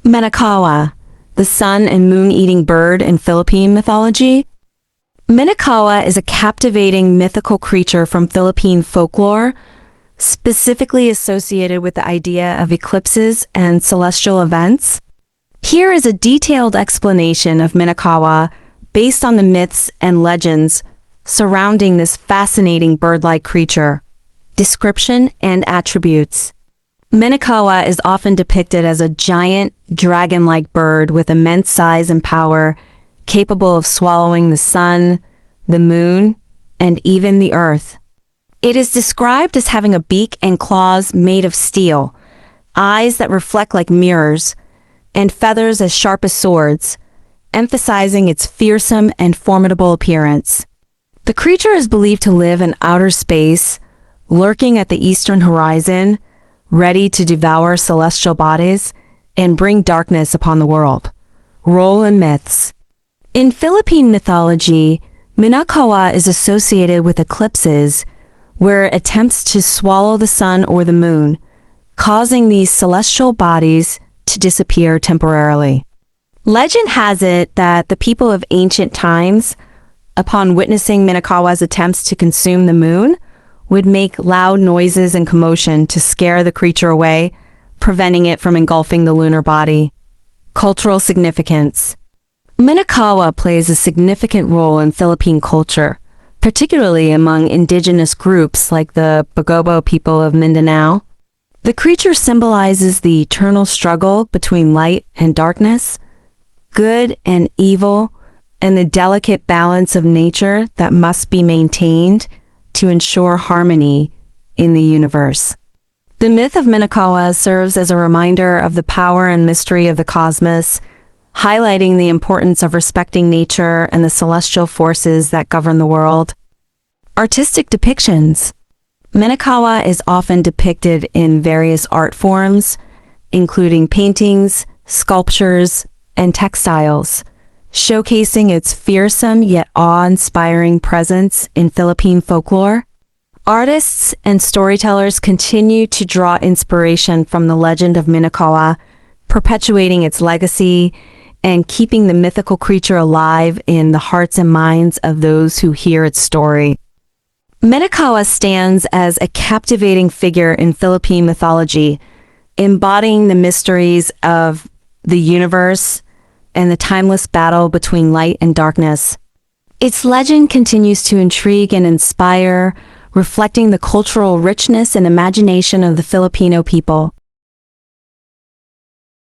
Minokawa, the sun and moon-eating bird in Philippine mythology. Minokawa is a captivating mythical creature from Philippine folklore, specifically associated with the idea of eclipses and celestial events. Here is a detailed explanation of Minokawa based on the myths and legends surrounding this fascinating bird-like creature. Description and attributes. Minokawa is often depicted as a giant, dragon-like bird with immense size and power, capable of swallowing the sun, the moon, and even the earth. It is described as having a beak and claws made of steel, eyes that reflect like mirrors, and feathers as sharp as swords, emphasizing its fearsome and formidable appearance. The creature is believed to live in outer space, lurking at the eastern horizon, ready to devour celestial bodies and bring darkness upon the world. Role and myths. In Philippine mythology, Minokawa is associated with eclipses, where it attempts to swallow the sun or the moon, causing these celestial bodies to disappear temporarily. Legend has it that the people of ancient times, upon witnessing Minokawa's attempts to consume the moon, would make loud noises and commotion to scare the creature away, preventing it from engulfing the lunar body. Cultural significance. Minokawa plays a significant role in Philippine culture, particularly among indigenous groups like the Bagobo people of Mindanao. The creature symbolizes the eternal struggle between light and darkness, good and evil, and the delicate balance of nature that must be maintained to ensure harmony in the universe. The myth of Minokawa serves as a reminder of the power and mystery of the cosmos, highlighting the importance of respecting nature and the celestial forces that govern the world. Artistic depictions. Minokawa is often depicted in various art forms, including paintings, sculptures, and textiles, showcasing its fearsome yet awe-inspiring presence in Philippine folklore. Artists and storytellers continue to draw inspiration from the legend of Minokawa, perpetuating its legacy and keeping the mythical creature alive in the hearts and minds of those who hear its story. Minokawa stands as a captivating figure in Philippine mythology, embodying the mysteries of the universe and the timeless battle between light and darkness. Its legend continues to intrigue and inspire, reflecting the cultural richness and imagination of the Filipino people.